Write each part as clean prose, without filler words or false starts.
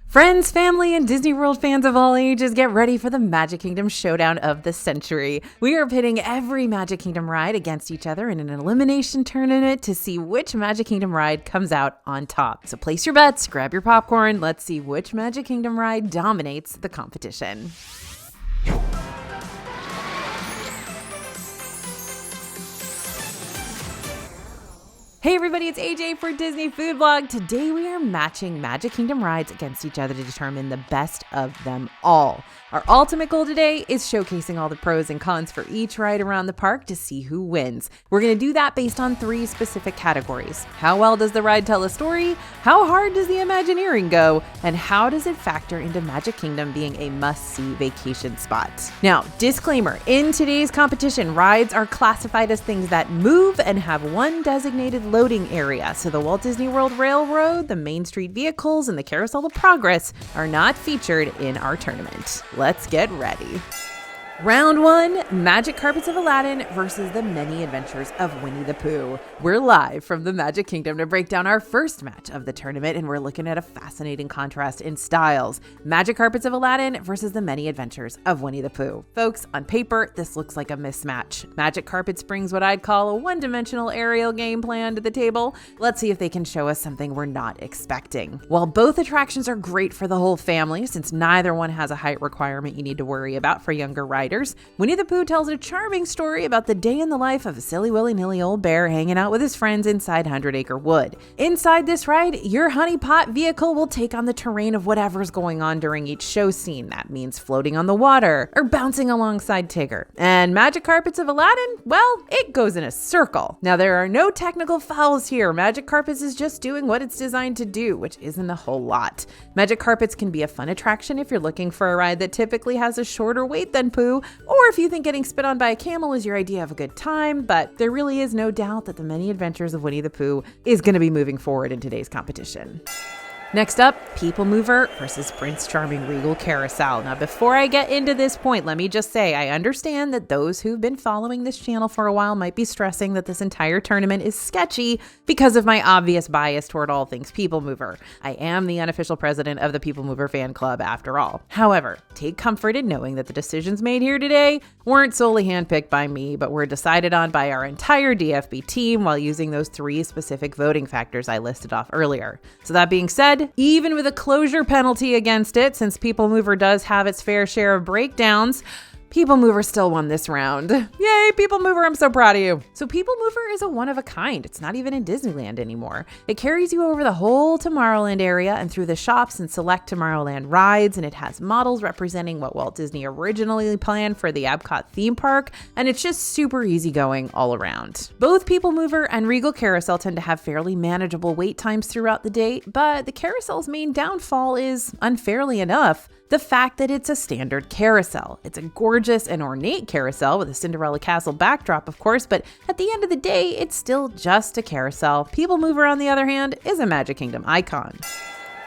Friends, family, and Disney World fans of all ages, get ready for the Magic Kingdom Showdown of the century. We are pitting every Magic Kingdom ride against each other in an elimination tournament to see which Magic Kingdom ride comes out on top. So place your bets, grab your popcorn, let's see which Magic Kingdom ride dominates the competition. Hey everybody, it's AJ for Disney Food Blog. Today we are matching Magic Kingdom rides against each other to determine the best of them all. Our ultimate goal today is showcasing all the pros and cons for each ride around the park to see who wins. We're going to do that based on 3 specific categories. How well does the ride tell a story? How hard does the Imagineering go? And how does it factor into Magic Kingdom being a must-see vacation spot? Now, disclaimer, in today's competition, rides are classified as things that move and have one designated loading area. So the Walt Disney World Railroad, the Main Street vehicles, and the Carousel of Progress are not featured in our tournament. Let's get ready. Round 1, Magic Carpets of Aladdin versus the Many Adventures of Winnie the Pooh. We're live from the Magic Kingdom to break down our first match of the tournament, and we're looking at a fascinating contrast in styles. Magic Carpets of Aladdin versus the Many Adventures of Winnie the Pooh. Folks, on paper, this looks like a mismatch. Magic Carpets brings what I'd call a one-dimensional aerial game plan to the table. Let's see if they can show us something we're not expecting. While both attractions are great for the whole family, since neither one has a height requirement you need to worry about for younger riders, Winnie the Pooh tells a charming story about the day in the life of a silly willy-nilly old bear hanging out with his friends inside 100 Acre Wood. Inside this ride, your honey pot vehicle will take on the terrain of whatever's going on during each show scene. That means floating on the water or bouncing alongside Tigger. And Magic Carpets of Aladdin, well, it goes in a circle. Now, there are no technical fouls here. Magic Carpets is just doing what it's designed to do, which isn't a whole lot. Magic Carpets can be a fun attraction if you're looking for a ride that typically has a shorter wait than Pooh, or if you think getting spit on by a camel is your idea of a good time, but there really is no doubt that the Many Adventures of Winnie the Pooh is going to be moving forward in today's competition. Next up, People Mover versus Prince Charming Regal Carousel. Now, before I get into this point, let me just say I understand that those who've been following this channel for a while might be stressing that this entire tournament is sketchy because of my obvious bias toward all things People Mover. I am the unofficial president of the People Mover fan club after all. However, take comfort in knowing that the decisions made here today weren't solely handpicked by me, but were decided on by our entire DFB team while using those 3 specific voting factors I listed off earlier. So that being said, even with a closure penalty against it, since People Mover does have its fair share of breakdowns, People Mover still won this round. Yay, People Mover, I'm so proud of you. So People Mover is a one of a kind. It's not even in Disneyland anymore. It carries you over the whole Tomorrowland area and through the shops and select Tomorrowland rides, and it has models representing what Walt Disney originally planned for the Epcot theme park, and it's just super easygoing all around. Both People Mover and Regal Carousel tend to have fairly manageable wait times throughout the day, but the Carousel's main downfall is, unfairly enough, the fact that it's a standard carousel. It's a gorgeous and ornate carousel with a Cinderella castle backdrop, of course, but at the end of the day, it's still just a carousel. People Mover, on the other hand, is a Magic Kingdom icon.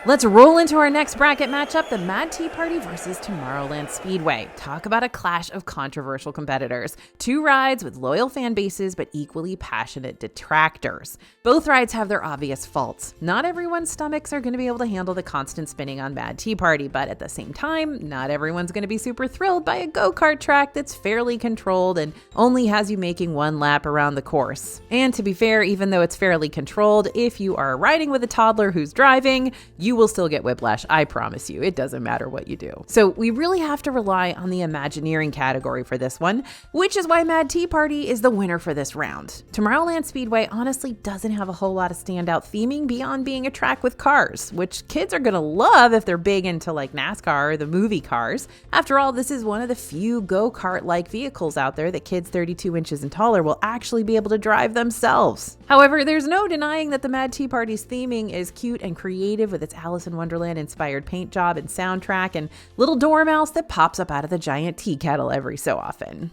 Let's roll into our next bracket matchup, the Mad Tea Party versus Tomorrowland Speedway. Talk about a clash of controversial competitors. 2 rides with loyal fan bases, but equally passionate detractors. Both rides have their obvious faults. Not everyone's stomachs are going to be able to handle the constant spinning on Mad Tea Party, but at the same time, not everyone's going to be super thrilled by a go-kart track that's fairly controlled and only has you making 1 lap around the course. And to be fair, even though it's fairly controlled, if you are riding with a toddler who's driving, you will still get whiplash, I promise you. It doesn't matter what you do. So we really have to rely on the Imagineering category for this one, which is why Mad Tea Party is the winner for this round. Tomorrowland Speedway honestly doesn't have a whole lot of standout theming beyond being a track with cars, which kids are gonna love if they're big into like NASCAR or the movie cars. After all, this is one of the few go-kart-like vehicles out there that kids 32 inches and taller will actually be able to drive themselves. However, there's no denying that the Mad Tea Party's theming is cute and creative with its Alice in Wonderland inspired paint job and soundtrack and little dormouse that pops up out of the giant tea kettle every so often.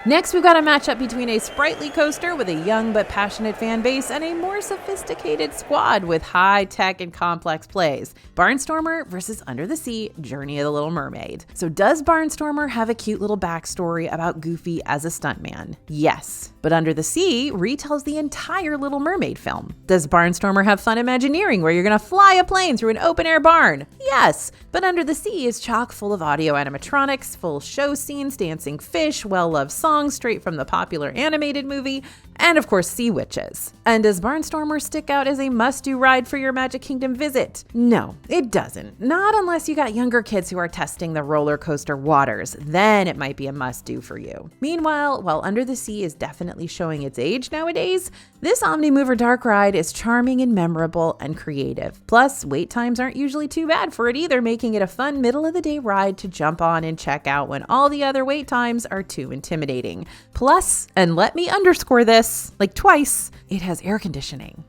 Next, we've got a matchup between a sprightly coaster with a young but passionate fan base and a more sophisticated squad with high-tech and complex plays. Barnstormer versus Under the Sea, Journey of the Little Mermaid. So does Barnstormer have a cute little backstory about Goofy as a stuntman? Yes. But Under the Sea retells the entire Little Mermaid film. Does Barnstormer have fun Imagineering where you're going to fly a plane through an open-air barn? Yes. But Under the Sea is chock full of audio animatronics, full show scenes, dancing fish, well-loved songs straight from the popular animated movie, and of course sea witches. And does Barnstormer stick out as a must-do ride for your Magic Kingdom visit? No, it doesn't. Not unless you got younger kids who are testing the roller coaster waters. Then it might be a must-do for you. Meanwhile, while Under the Sea is definitely showing its age nowadays, this Omnimover Dark ride is charming and memorable and creative. Plus, wait times aren't usually too bad for it either, making it a fun middle-of-the-day ride to jump on and check out when all the other wait times are too intimidating. Plus, and let me underscore this, like twice, it has air conditioning.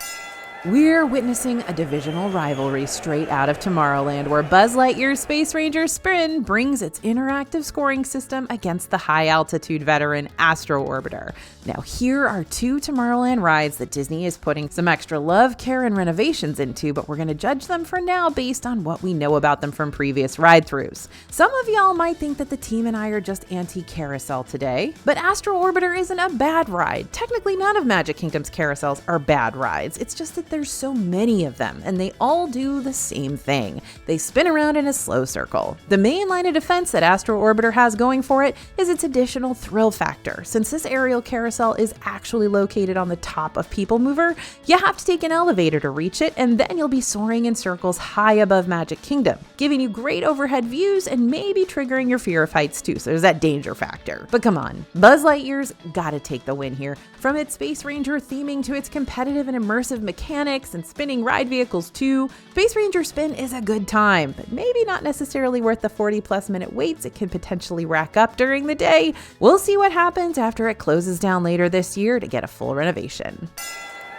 We're witnessing a divisional rivalry straight out of Tomorrowland, where Buzz Lightyear's Space Ranger Spin brings its interactive scoring system against the high-altitude veteran Astro Orbiter. Now, here are two Tomorrowland rides that Disney is putting some extra love, care, and renovations into, but we're going to judge them for now based on what we know about them from previous ride-throughs. Some of y'all might think that the team and I are just anti-carousel today, but Astro Orbiter isn't a bad ride. Technically, none of Magic Kingdom's carousels are bad rides. It's just that there's so many of them, and they all do the same thing. They spin around in a slow circle. The main line of defense that Astro Orbiter has going for it is its additional thrill factor. Since this aerial carousel is actually located on the top of People Mover, you have to take an elevator to reach it, and then you'll be soaring in circles high above Magic Kingdom, giving you great overhead views and maybe triggering your fear of heights too, so there's that danger factor. But come on, Buzz Lightyear's gotta take the win here. From its Space Ranger theming to its competitive and immersive mechanics and spinning ride vehicles too, Space Ranger Spin is a good time, but maybe not necessarily worth the 40+ minute waits it can potentially rack up during the day. We'll see what happens after it closes down later this year to get a full renovation.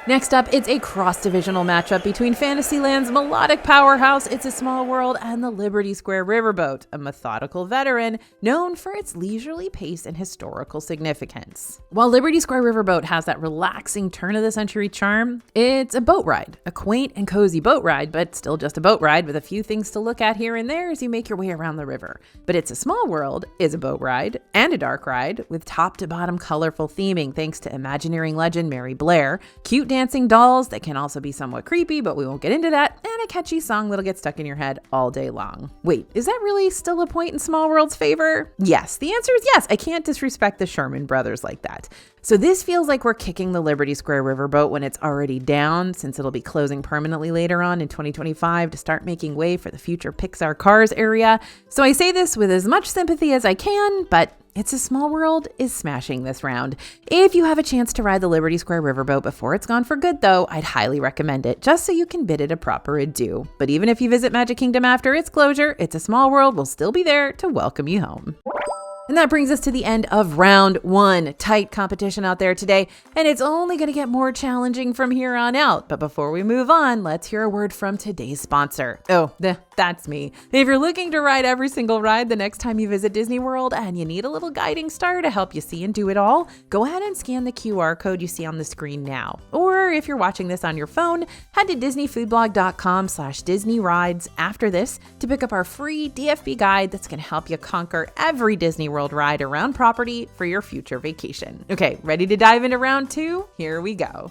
Next up, it's a cross-divisional matchup between Fantasyland's melodic powerhouse, It's a Small World, and the Liberty Square Riverboat, a methodical veteran known for its leisurely pace and historical significance. While Liberty Square Riverboat has that relaxing turn-of-the-century charm, it's a boat ride, a quaint and cozy boat ride, but still just a boat ride with a few things to look at here and there as you make your way around the river. But It's a Small World is a boat ride and a dark ride with top-to-bottom colorful theming thanks to Imagineering legend Mary Blair, cute dancing dolls that can also be somewhat creepy, but we won't get into that, and a catchy song that'll get stuck in your head all day long. Wait, is that really still a point in Small World's favor? Yes, the answer is yes. I can't disrespect the Sherman brothers like that. So this feels like we're kicking the Liberty Square Riverboat when it's already down, since it'll be closing permanently later on in 2025 to start making way for the future Pixar Cars area. So I say this with as much sympathy as I can, but It's a Small World is smashing this round. If you have a chance to ride the Liberty Square Riverboat before it's gone for good though, I'd highly recommend it, just so you can bid it a proper adieu. But even if you visit Magic Kingdom after its closure, It's a Small World will still be there to welcome you home. And that brings us to the end of round one. Tight competition out there today, and it's only going to get more challenging from here on out. But before we move on, let's hear a word from today's sponsor. That's me. If you're looking to ride every single ride the next time you visit Disney World and you need a little guiding star to help you see and do it all, go ahead and scan the QR code you see on the screen now. Or if you're watching this on your phone, head to disneyfoodblog.com/DisneyRides after this to pick up our free DFB guide that's going to help you conquer every Disney World ride around property for your future vacation. Okay, ready to dive into round two? Here we go.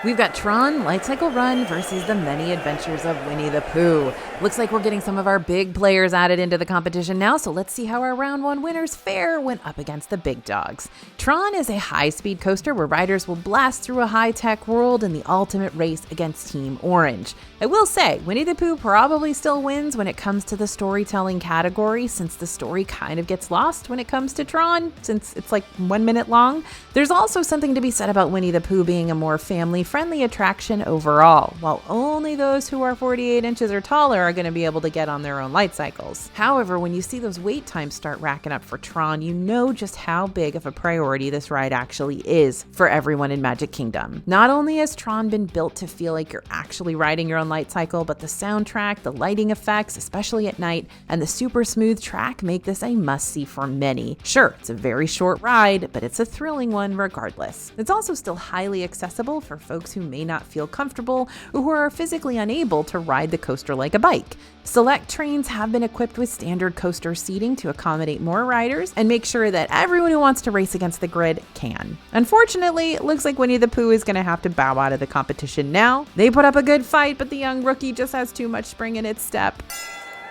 We've got Tron Light Cycle Run versus the Many Adventures of Winnie the Pooh. Looks like we're getting some of our big players added into the competition now, so let's see how our round one winners fare when up against the big dogs. Tron is a high-speed coaster where riders will blast through a high-tech world in the ultimate race against Team Orange. I will say, Winnie the Pooh probably still wins when it comes to the storytelling category, since the story kind of gets lost when it comes to Tron, since it's like 1 minute long. There's also something to be said about Winnie the Pooh being a more family family-friendly attraction overall, while only those who are 48 inches or taller are going to be able to get on their own light cycles. However, when you see those wait times start racking up for Tron, you know just how big of a priority this ride actually is for everyone in Magic Kingdom. Not only has Tron been built to feel like you're actually riding your own light cycle, but the soundtrack, the lighting effects, especially at night, and the super smooth track make this a must-see for many. Sure, it's a very short ride, but it's a thrilling one regardless. It's also still highly accessible for folks who may not feel comfortable or who are physically unable to ride the coaster like a bike. Select trains have been equipped with standard coaster seating to accommodate more riders and make sure that everyone who wants to race against the grid can. Unfortunately, it looks like Winnie the Pooh is going to have to bow out of the competition now. They put up a good fight, but the young rookie just has too much spring in its step.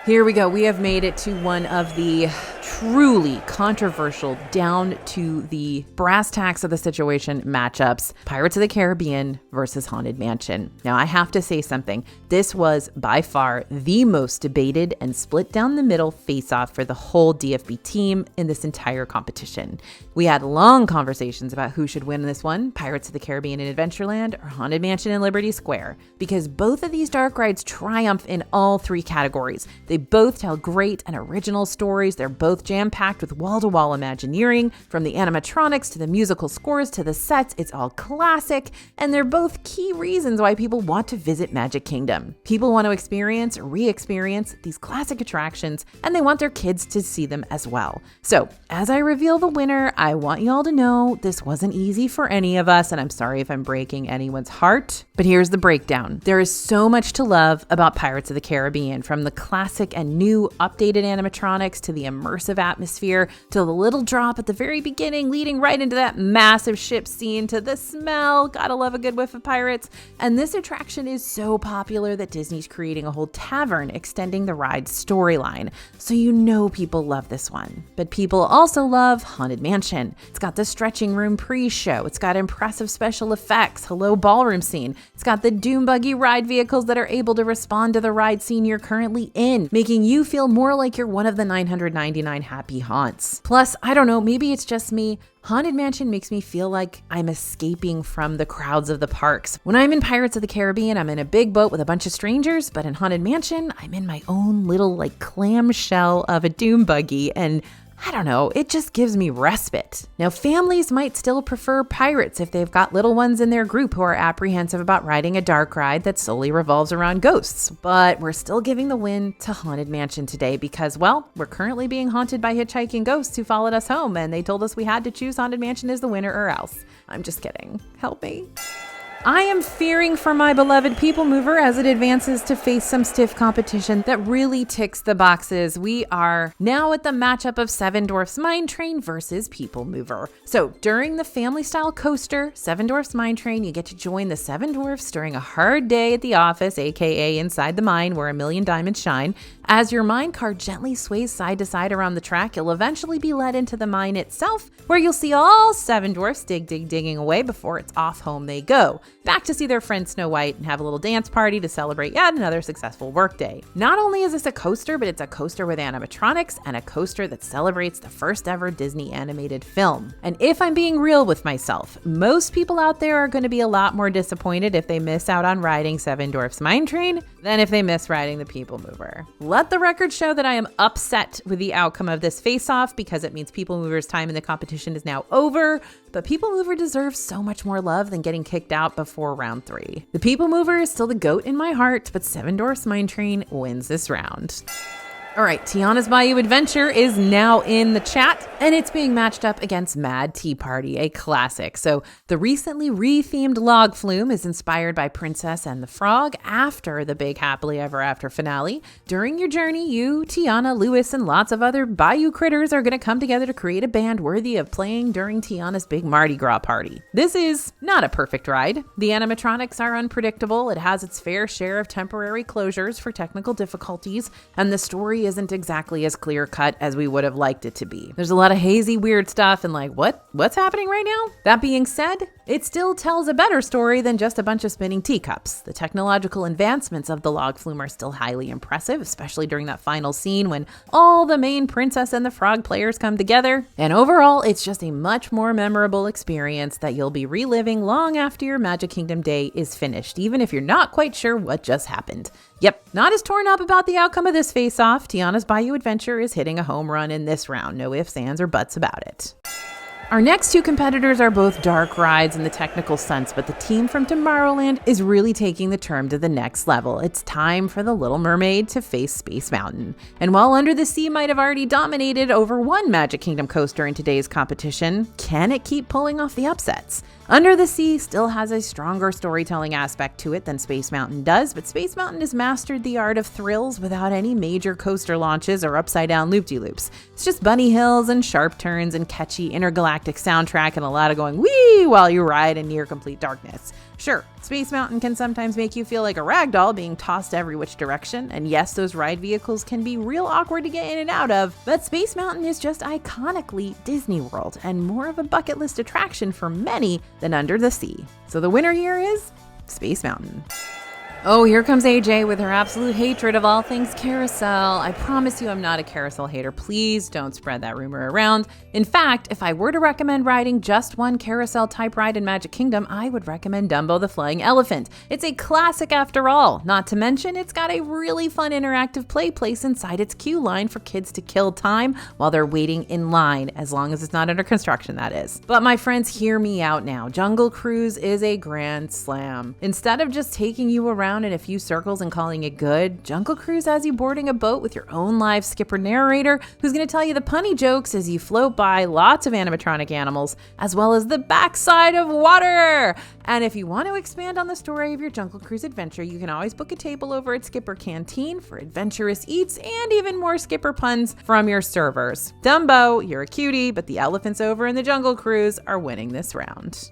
Here we go. We have made it to one of the truly controversial, down to the brass tacks of the situation matchups, Pirates of the Caribbean versus Haunted Mansion. Now, I have to say something. This was by far the most debated and split down the middle face-off for the whole DFB team in this entire competition. We had long conversations about who should win this one, Pirates of the Caribbean in Adventureland or Haunted Mansion in Liberty Square, because both of these dark rides triumph in all three categories. They both tell great and original stories. They're both jam-packed with wall-to-wall Imagineering, from the animatronics to the musical scores to the sets. It's all classic, and they're both key reasons why people want to visit Magic Kingdom. People want to experience or re-experience these classic attractions, and they want their kids to see them as well. So, as I reveal the winner, I want you all to know this wasn't easy for any of us, and I'm sorry if I'm breaking anyone's heart, but here's the breakdown. There is so much to love about Pirates of the Caribbean, from the classic and new updated animatronics to the immersive atmosphere to the little drop at the very beginning leading right into that massive ship scene to the smell. Gotta love a good whiff of pirates. And this attraction is so popular that Disney's creating a whole tavern extending the ride's storyline. So you know people love this one. But people also love Haunted Mansion. It's got the stretching room pre-show. It's got impressive special effects. Hello ballroom scene. It's got the Doom Buggy ride vehicles that are able to respond to the ride scene you're currently in, making you feel more like you're one of the 999 happy haunts. Plus, I don't know, maybe it's just me, Haunted Mansion makes me feel like I'm escaping from the crowds of the parks. When I'm in Pirates of the Caribbean, I'm in a big boat with a bunch of strangers, but in Haunted Mansion, I'm in my own little clamshell of a Doom Buggy, and I don't know, it just gives me respite. Now, families might still prefer Pirates if they've got little ones in their group who are apprehensive about riding a dark ride that solely revolves around ghosts. But we're still giving the win to Haunted Mansion today because, well, we're currently being haunted by hitchhiking ghosts who followed us home, and they told us we had to choose Haunted Mansion as the winner or else. I'm just kidding. Help me. I am fearing for my beloved People Mover as it advances to face some stiff competition that really ticks the boxes. We are now at the matchup of Seven Dwarfs Mine Train versus People Mover. So during the family-style coaster, Seven Dwarfs Mine Train, you get to join the Seven Dwarfs during a hard day at the office, aka inside the mine where a million diamonds shine. As your mine car gently sways side to side around the track, you'll eventually be led into the mine itself, where you'll see all seven dwarfs digging away before it's off home they go, back to see their friend Snow White and have a little dance party to celebrate yet another successful workday. Not only is this a coaster, but it's a coaster with animatronics and a coaster that celebrates the first ever Disney animated film. And if I'm being real with myself, most people out there are going to be a lot more disappointed if they miss out on riding Seven Dwarfs Mine Train than if they miss riding the People Mover. Let the record show that I am upset with the outcome of this face-off because it means People Mover's time in the competition is now over, but People Mover deserves so much more love than getting kicked out before round 3. The People Mover is still the GOAT in my heart, but Seven Dwarfs Mine Train wins this round. All right, Tiana's Bayou Adventure is now in the chat, and it's being matched up against Mad Tea Party, a classic. So the recently re-themed log flume is inspired by Princess and the Frog after the big Happily Ever After finale. During your journey, you, Tiana, Lewis, and lots of other Bayou critters are going to come together to create a band worthy of playing during Tiana's big Mardi Gras party. This is not a perfect ride. The animatronics are unpredictable. It has its fair share of temporary closures for technical difficulties, and the story isn't exactly as clear-cut as we would have liked it to be. There's a lot of hazy, weird stuff and like, what's happening right now? That being said, it still tells a better story than just a bunch of spinning teacups. The technological advancements of the log flume are still highly impressive, especially during that final scene when all the main princess and the frog players come together. And overall, it's just a much more memorable experience that you'll be reliving long after your Magic Kingdom day is finished, even if you're not quite sure what just happened. Yep, not as torn up about the outcome of this face-off. Tiana's Bayou Adventure is hitting a home run in this round. No ifs, ands, or buts about it. Our next two competitors are both dark rides in the technical sense, but the team from Tomorrowland is really taking the term to the next level. It's time for the Little Mermaid to face Space Mountain. And while Under the Sea might have already dominated over one Magic Kingdom coaster in today's competition, can it keep pulling off the upsets? Under the Sea still has a stronger storytelling aspect to it than Space Mountain does, but Space Mountain has mastered the art of thrills without any major coaster launches or upside-down loop-de-loops. It's just bunny hills and sharp turns and catchy intergalactic soundtrack and a lot of going wee while you ride in near complete darkness. Sure, Space Mountain can sometimes make you feel like a rag doll being tossed every which direction, and yes, those ride vehicles can be real awkward to get in and out of, but Space Mountain is just iconically Disney World and more of a bucket list attraction for many than Under the Sea. So the winner here is Space Mountain. Oh, here comes AJ with her absolute hatred of all things carousel. I promise you I'm not a carousel hater. Please don't spread that rumor around. In fact, if I were to recommend riding just one carousel type ride in Magic Kingdom, I would recommend Dumbo the Flying Elephant. It's a classic after all. Not to mention, it's got a really fun interactive play place inside its queue line for kids to kill time while they're waiting in line, as long as it's not under construction, that is. But my friends, hear me out now. Jungle Cruise is a grand slam. Instead of just taking you around in a few circles and calling it good, Jungle Cruise has you boarding a boat with your own live skipper narrator who's going to tell you the punny jokes as you float by lots of animatronic animals, as well as the backside of water. And if you want to expand on the story of your Jungle Cruise adventure, you can always book a table over at Skipper Canteen for adventurous eats and even more skipper puns from your servers. Dumbo, you're a cutie, but the elephants over in the Jungle Cruise are winning this round.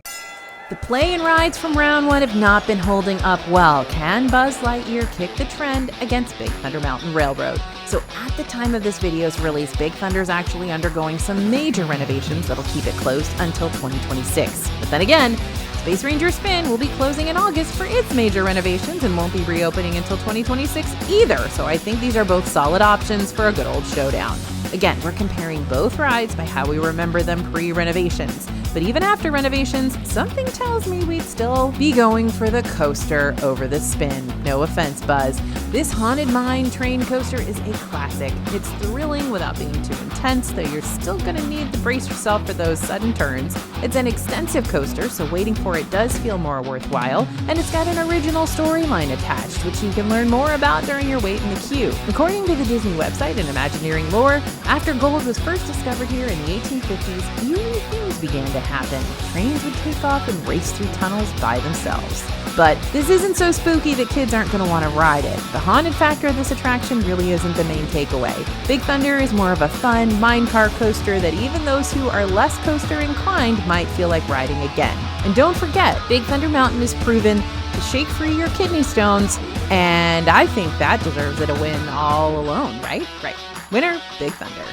The play and rides from round one have not been holding up well. Can Buzz Lightyear kick the trend against Big Thunder Mountain Railroad? So at the time of this video's release, Big Thunder is actually undergoing some major renovations that'll keep it closed until 2026. But then again, Space Ranger Spin will be closing in August for its major renovations and won't be reopening until 2026 either. So I think these are both solid options for a good old showdown. Again, we're comparing both rides by how we remember them pre-renovations. But even after renovations, something tells me we'd still be going for the coaster over the spin. No offense, Buzz. This Haunted Mine train coaster is a classic. It's thrilling without being too intense, though you're still going to need to brace yourself for those sudden turns. It's an extensive coaster, so waiting for it does feel more worthwhile, and it's got an original storyline attached, which you can learn more about during your wait in the queue. According to the Disney website and Imagineering lore, after gold was first discovered here in the 1850s, eerie things began to happen. Trains would take off and race through tunnels by themselves. But this isn't so spooky that kids aren't going to want to ride it. The haunted factor of this attraction really isn't the main takeaway. Big Thunder is more of a fun, mine-car coaster that even those who are less coaster inclined might feel like riding again. And don't forget, Big Thunder Mountain is proven to shake free your kidney stones, and I think that deserves it a win all alone, right? Right. Winner, Big Thunder.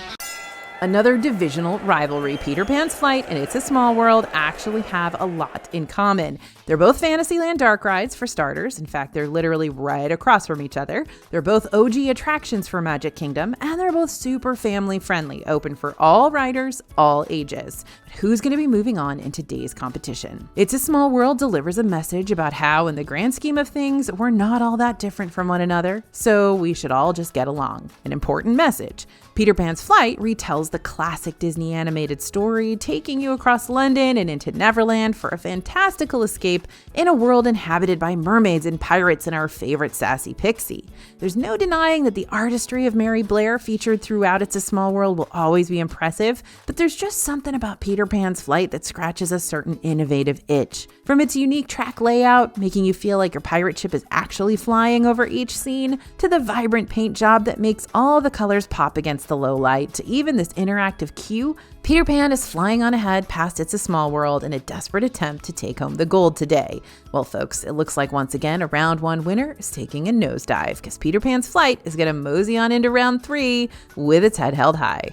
Another divisional rivalry, Peter Pan's Flight and It's a Small World actually have a lot in common. They're both Fantasyland dark rides for starters. In fact, they're literally right across from each other. They're both OG attractions for Magic Kingdom, and they're both super family friendly, open for all riders, all ages. But who's going to be moving on in today's competition? It's a Small World delivers a message about how, in the grand scheme of things, we're not all that different from one another, so we should all just get along. An important message. Peter Pan's Flight retells the classic Disney animated story, taking you across London and into Neverland for a fantastical escape in a world inhabited by mermaids and pirates and our favorite sassy pixie. There's no denying that the artistry of Mary Blair featured throughout It's a Small World will always be impressive, but there's just something about Peter Pan's Flight that scratches a certain innovative itch. From its unique track layout, making you feel like your pirate ship is actually flying over each scene, to the vibrant paint job that makes all the colors pop against the low light, to even this most interactive queue, Peter Pan is flying on ahead past It's a Small World in a desperate attempt to take home the gold today. Well, folks, it looks like once again a round 1 winner is taking a nosedive because Peter Pan's flight is going to mosey on into round 3 with its head held high.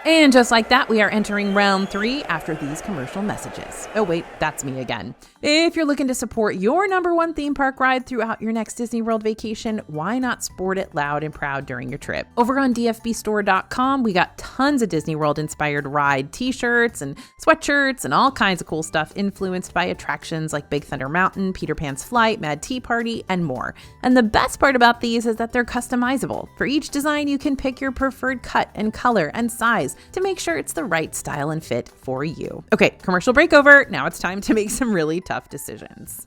And just like that, we are entering round 3 after these commercial messages. Oh wait, that's me again. If you're looking to support your #1 theme park ride throughout your next Disney World vacation, why not sport it loud and proud during your trip? Over on dfbstore.com, we got tons of Disney World inspired ride t-shirts and sweatshirts and all kinds of cool stuff influenced by attractions like Big Thunder Mountain, Peter Pan's Flight, Mad Tea Party, and more. And the best part about these is that they're customizable. For each design, you can pick your preferred cut and color and size to make sure it's the right style and fit for you. Okay, commercial break over. Now it's time to make some really tough decisions.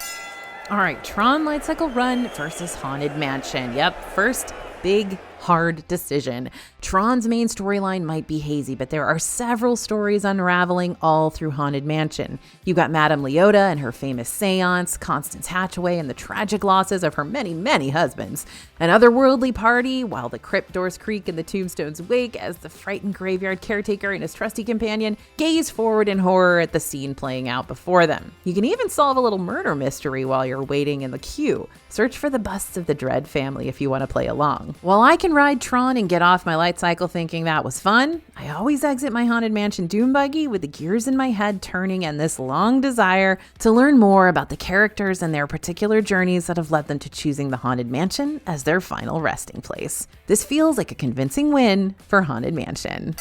All right, Tron Light Cycle Run versus Haunted Mansion. Yep, first big hard decision. Tron's main storyline might be hazy, but there are several stories unraveling all through Haunted Mansion. You got Madame Leota and her famous seance, Constance Hatchaway and the tragic losses of her many, many husbands, an otherworldly party while the crypt doors creak in the tombstones wake as the frightened graveyard caretaker and his trusty companion gaze forward in horror at the scene playing out before them. You can even solve a little murder mystery while you're waiting in the queue. Search for the busts of the Dread family if you want to play along. While I can ride Tron and get off my light cycle thinking that was fun, I always exit my Haunted Mansion Doom Buggy with the gears in my head turning and this long desire to learn more about the characters and their particular journeys that have led them to choosing the Haunted Mansion as their final resting place. This feels like a convincing win for Haunted Mansion.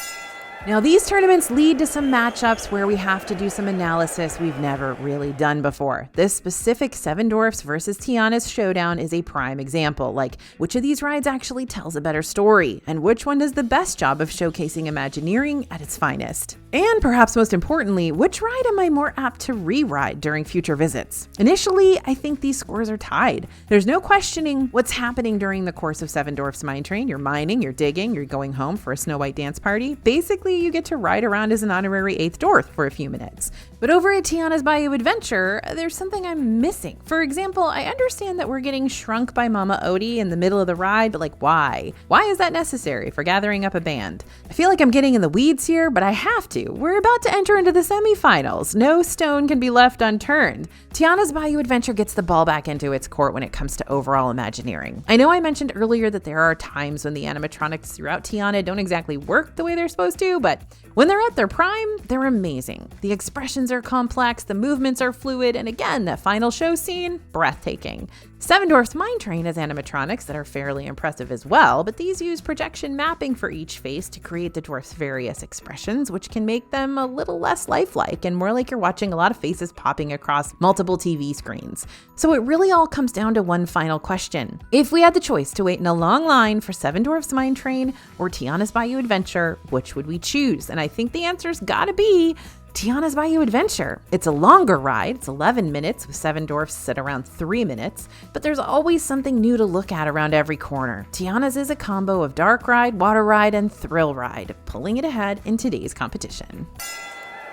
Now, these tournaments lead to some matchups where we have to do some analysis we've never really done before. This specific Seven Dwarfs versus Tiana's showdown is a prime example, like which of these rides actually tells a better story, and which one does the best job of showcasing Imagineering at its finest. And perhaps most importantly, which ride am I more apt to re-ride during future visits? Initially, I think these scores are tied. There's no questioning what's happening during the course of Seven Dwarfs Mine Train. You're mining, you're digging, you're going home for a Snow White dance party. Basically, you get to ride around as an honorary 8th dwarf for a few minutes. But over at Tiana's Bayou Adventure, there's something I'm missing. For example, I understand that we're getting shrunk by Mama Odie in the middle of the ride, but like why? Why is that necessary for gathering up a band? I feel like I'm getting in the weeds here, but I have to. We're about to enter into the semifinals. No stone can be left unturned. Tiana's Bayou Adventure gets the ball back into its court when it comes to overall Imagineering. I know I mentioned earlier that there are times when the animatronics throughout Tiana don't exactly work the way they're supposed to, but when they're at their prime, they're amazing. The expressions are complex, the movements are fluid, and again, that final show scene, breathtaking. Seven Dwarfs Mine Train has animatronics that are fairly impressive as well, but these use projection mapping for each face to create the dwarfs' various expressions, which can make them a little less lifelike and more like you're watching a lot of faces popping across multiple TV screens. So it really all comes down to one final question. If we had the choice to wait in a long line for Seven Dwarfs Mine Train or Tiana's Bayou Adventure, which would we choose? And I think the answer's gotta be Tiana's Bayou Adventure. It's a longer ride. It's 11 minutes with Seven Dwarfs at around 3 minutes, but there's always something new to look at around every corner. Tiana's is a combo of dark ride, water ride, and thrill ride, pulling it ahead in today's competition.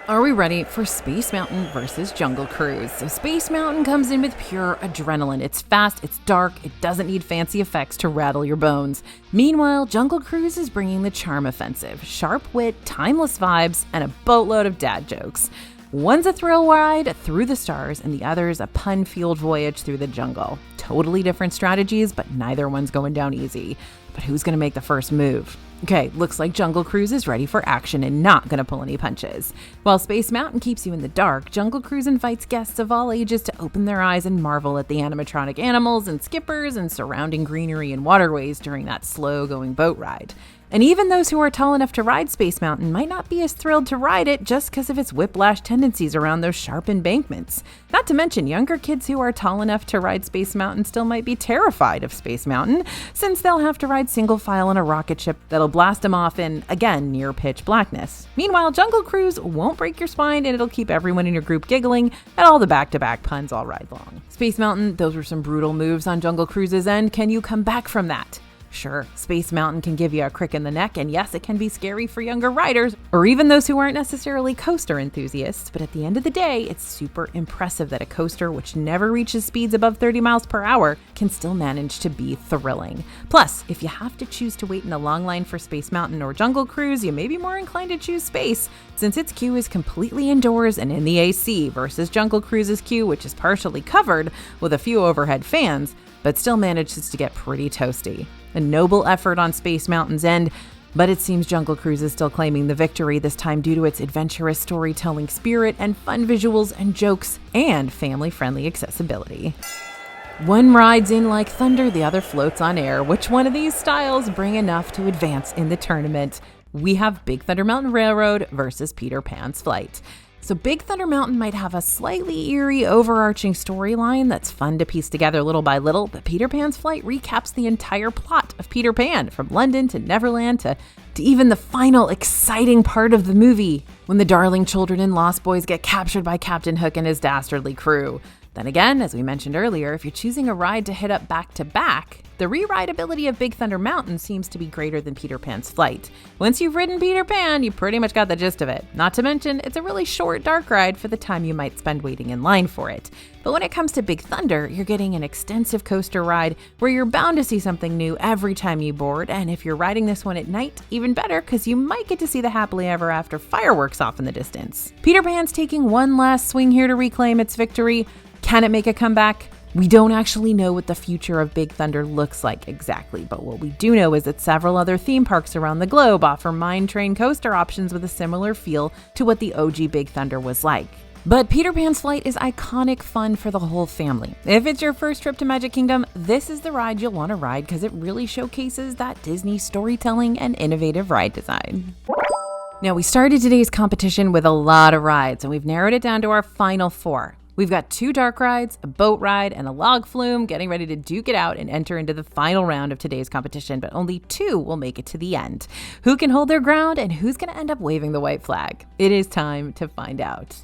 Are we ready for Space Mountain versus Jungle Cruise? So Space Mountain comes in with pure adrenaline. It's fast, it's dark, it doesn't need fancy effects to rattle your bones. Meanwhile, Jungle Cruise is bringing the charm offensive, sharp wit, timeless vibes, and a boatload of dad jokes. One's a thrill ride through the stars, and the other's a pun-fueled voyage through the jungle. Totally different strategies, but neither one's going down easy. But who's going to make the first move? Okay, looks like Jungle Cruise is ready for action and not going to pull any punches. While Space Mountain keeps you in the dark, Jungle Cruise invites guests of all ages to open their eyes and marvel at the animatronic animals and skippers and surrounding greenery and waterways during that slow-going boat ride. And even those who are tall enough to ride Space Mountain might not be as thrilled to ride it just because of its whiplash tendencies around those sharp embankments. Not to mention, younger kids who are tall enough to ride Space Mountain still might be terrified of Space Mountain, since they'll have to ride single file on a rocket ship that'll blast them off in, again, near pitch blackness. Meanwhile, Jungle Cruise won't break your spine and it'll keep everyone in your group giggling at all the back-to-back puns all ride long. Space Mountain, those were some brutal moves on Jungle Cruise's end. Can you come back from that? Sure, Space Mountain can give you a crick in the neck, and yes, it can be scary for younger riders, or even those who aren't necessarily coaster enthusiasts, but at the end of the day, it's super impressive that a coaster which never reaches speeds above 30 miles per hour can still manage to be thrilling. Plus, if you have to choose to wait in a long line for Space Mountain or Jungle Cruise, you may be more inclined to choose Space, since its queue is completely indoors and in the AC, versus Jungle Cruise's queue, which is partially covered with a few overhead fans, but still manages to get pretty toasty. A noble effort on Space Mountain's end, but it seems Jungle Cruise is still claiming the victory, this time due to its adventurous storytelling spirit and fun visuals and jokes and family-friendly accessibility. One rides in like thunder, the other floats on air. Which one of these styles bring enough to advance in the tournament? We have Big Thunder Mountain Railroad versus Peter Pan's Flight. So Big Thunder Mountain might have a slightly eerie, overarching storyline that's fun to piece together little by little, but Peter Pan's Flight recaps the entire plot of Peter Pan, from London to Neverland to even the final exciting part of the movie, when the darling children and Lost Boys get captured by Captain Hook and his dastardly crew. Then again, as we mentioned earlier, if you're choosing a ride to hit up back to back, the re-rideability of Big Thunder Mountain seems to be greater than Peter Pan's Flight. Once you've ridden Peter Pan, you pretty much got the gist of it. Not to mention, it's a really short dark ride for the time you might spend waiting in line for it. But when it comes to Big Thunder, you're getting an extensive coaster ride where you're bound to see something new every time you board, and if you're riding this one at night, even better, because you might get to see the happily ever after fireworks off in the distance. Peter Pan's taking one last swing here to reclaim its victory. Can it make a comeback? We don't actually know what the future of Big Thunder looks like exactly, but what we do know is that several other theme parks around the globe offer mine train coaster options with a similar feel to what the OG Big Thunder was like. But Peter Pan's Flight is iconic fun for the whole family. If it's your first trip to Magic Kingdom, this is the ride you'll want to ride because it really showcases that Disney storytelling and innovative ride design. Now, we started today's competition with a lot of rides, and we've narrowed it down to our final 4. We've got 2 dark rides, a boat ride, and a log flume getting ready to duke it out and enter into the final round of today's competition, but only 2 will make it to the end. Who can hold their ground and who's going to end up waving the white flag? It is time to find out.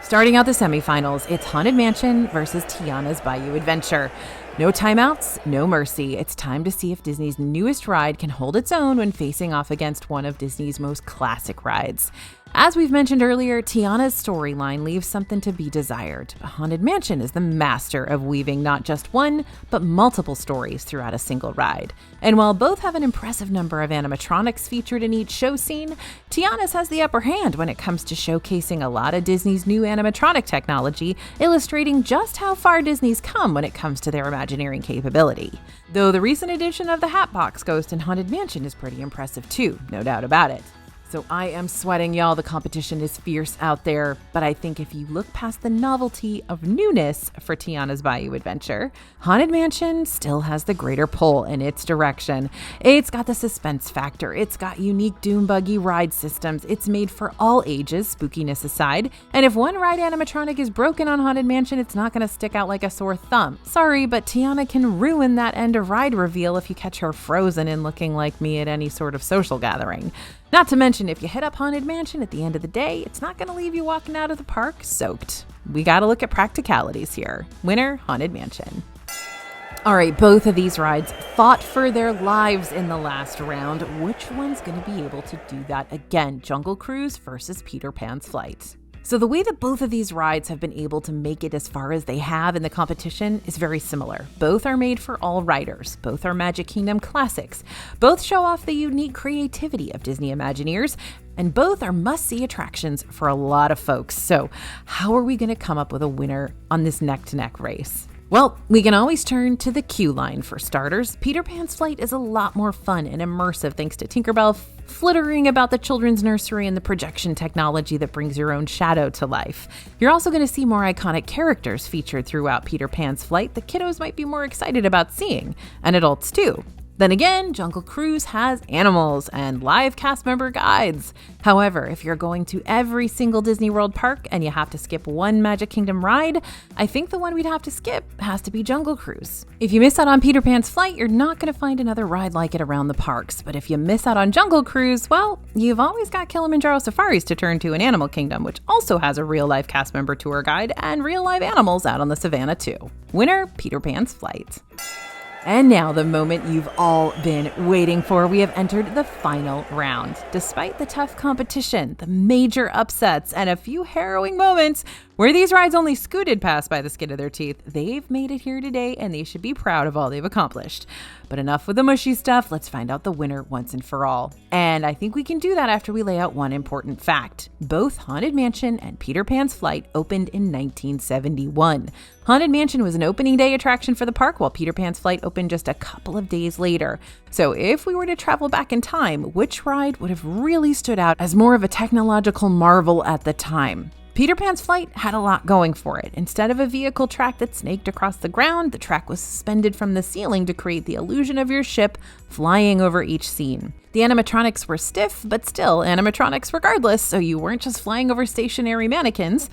Starting out the semifinals, it's Haunted Mansion versus Tiana's Bayou Adventure. No timeouts, no mercy. It's time to see if Disney's newest ride can hold its own when facing off against one of Disney's most classic rides. As we've mentioned earlier, Tiana's storyline leaves something to be desired. Haunted Mansion is the master of weaving not just one, but multiple stories throughout a single ride. And while both have an impressive number of animatronics featured in each show scene, Tiana's has the upper hand when it comes to showcasing a lot of Disney's new animatronic technology, illustrating just how far Disney's come when it comes to their Imagineering capability. Though the recent addition of the Hatbox Ghost in Haunted Mansion is pretty impressive too, no doubt about it. So I am sweating, y'all. The competition is fierce out there, but I think if you look past the novelty of newness for Tiana's Bayou Adventure, Haunted Mansion still has the greater pull in its direction. It's got the suspense factor, it's got unique Doom Buggy ride systems, it's made for all ages, spookiness aside, and if one ride animatronic is broken on Haunted Mansion, it's not going to stick out like a sore thumb. Sorry, but Tiana can ruin that end of ride reveal if you catch her frozen and looking like me at any sort of social gathering. Not to mention, if you hit up Haunted Mansion at the end of the day, it's not going to leave you walking out of the park soaked. We got to look at practicalities here. Winner, Haunted Mansion. All right, both of these rides fought for their lives in the last round. Which one's going to be able to do that again? Jungle Cruise versus Peter Pan's Flight. So the way that both of these rides have been able to make it as far as they have in the competition is very similar. Both are made for all riders. Both are Magic Kingdom classics. Both show off the unique creativity of Disney Imagineers, and both are must-see attractions for a lot of folks. So how are we going to come up with a winner on this neck-to-neck race? Well, we can always turn to the queue line for starters. Peter Pan's Flight is a lot more fun and immersive thanks to Tinkerbell flittering about the children's nursery and the projection technology that brings your own shadow to life. You're also going to see more iconic characters featured throughout Peter Pan's Flight that kiddos might be more excited about seeing, and adults too. Then again, Jungle Cruise has animals and live cast member guides. However, if you're going to every single Disney World park and you have to skip one Magic Kingdom ride, I think the one we'd have to skip has to be Jungle Cruise. If you miss out on Peter Pan's Flight, you're not going to find another ride like it around the parks. But if you miss out on Jungle Cruise, well, you've always got Kilimanjaro Safaris to turn to in Animal Kingdom, which also has a real life cast member tour guide and real live animals out on the savannah too. Winner, Peter Pan's Flight. And now the moment you've all been waiting for. We have entered the final round. Despite the tough competition, the major upsets, and a few harrowing moments where these rides only scooted past by the skin of their teeth, they've made it here today and they should be proud of all they've accomplished. But enough with the mushy stuff, let's find out the winner once and for all. And I think we can do that after we lay out one important fact. Both Haunted Mansion and Peter Pan's Flight opened in 1971. Haunted Mansion was an opening day attraction for the park, while Peter Pan's Flight opened just a couple of days later. So if we were to travel back in time, which ride would have really stood out as more of a technological marvel at the time? Peter Pan's Flight had a lot going for it. Instead of a vehicle track that snaked across the ground, the track was suspended from the ceiling to create the illusion of your ship flying over each scene. The animatronics were stiff, but still animatronics regardless, so you weren't just flying over stationary mannequins.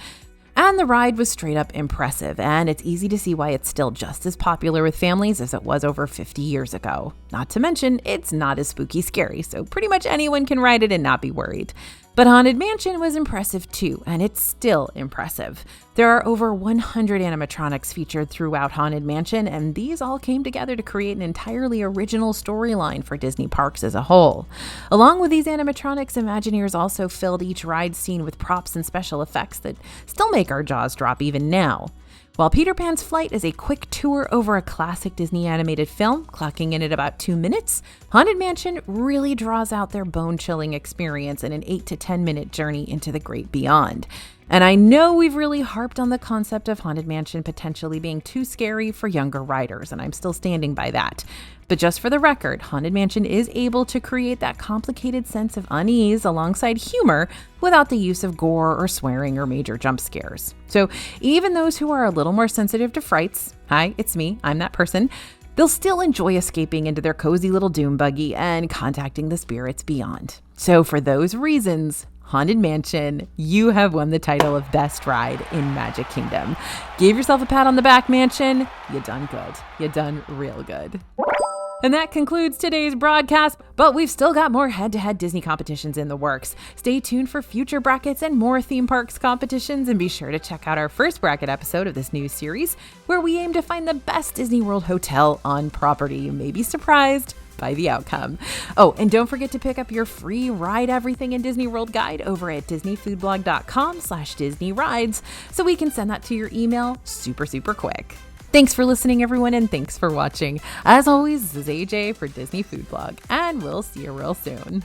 And the ride was straight up impressive, and it's easy to see why it's still just as popular with families as it was over 50 years ago. Not to mention, it's not as spooky scary, so pretty much anyone can ride it and not be worried. But Haunted Mansion was impressive too, and it's still impressive. There are over 100 animatronics featured throughout Haunted Mansion, and these all came together to create an entirely original storyline for Disney parks as a whole. Along with these animatronics, Imagineers also filled each ride scene with props and special effects that still make our jaws drop even now. While Peter Pan's Flight is a quick tour over a classic Disney animated film, clocking in at about 2 minutes, Haunted Mansion really draws out their bone-chilling experience in an 8 to 10 minute journey into the great beyond. And I know we've really harped on the concept of Haunted Mansion potentially being too scary for younger riders, and I'm still standing by that. But just for the record, Haunted Mansion is able to create that complicated sense of unease alongside humor without the use of gore or swearing or major jump scares. So even those who are a little more sensitive to frights, hi, it's me, I'm that person, they'll still enjoy escaping into their cozy little doom buggy and contacting the spirits beyond. So for those reasons, Haunted Mansion, you have won the title of Best Ride in Magic Kingdom. Give yourself a pat on the back, Mansion. You done good. You done real good. And that concludes today's broadcast, but we've still got more head-to-head Disney competitions in the works. Stay tuned for future brackets and more theme parks competitions, and be sure to check out our first bracket episode of this new series, where we aim to find the best Disney World hotel on property. You may be surprised by the outcome. Oh, and don't forget to pick up your free Ride Everything in Disney World guide over at disneyfoodblog.com/DisneyRides, so we can send that to your email super quick. Thanks for listening, everyone, and thanks for watching. As always, this is AJ for Disney Food Blog, and we'll see you real soon.